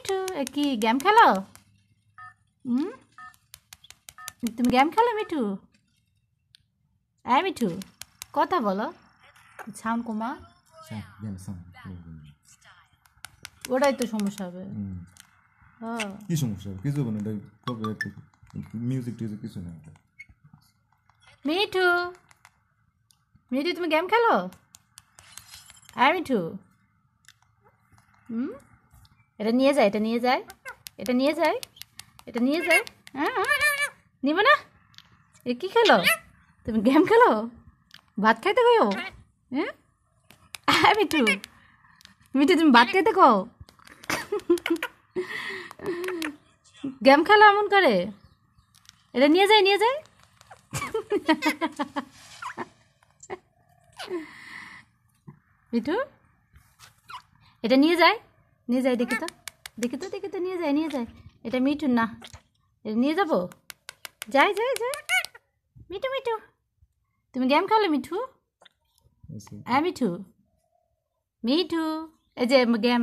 মিঠু কি গেম খেলো? তুমি গেম খেলো মিঠু? মিঠু কথা বলো, সাউন্ড কমা। ওটাই তো সমস্যা হবে। কি সমস্যা হবে? কিছু হবে না, এটা কপিরাইট মিউজিক টিউজিক কিছু না। মিঠু মিঠু তুমি গেম খেলো? মিঠু এটা নিয়ে যায়, এটা নিয়ে যায়, এটা নিয়ে যায়, এটা নিয়ে যায়। নিব না? এ কি খেলো? তুমি গেম খেলো? ভাত খাইতে কইও? মিঠু মিঠু তুমি ভাত খাইতে কও? গেম খেলো এমন করে? এটা নিয়ে যায়, নিয়ে যায়। মিঠু এটা নিয়ে যায়, নিয়ে যায়, দেখি তো, দেখি তো, দেখি তো, নিয়ে যায়, নিয়ে যায়। এটা মিঠু না, এটা নিয়ে যাবো। যায় যায় যায়। মিঠু মিঠু তুমি গেম খেলো মিঠু? মিঠু মিঠু এই যে গেম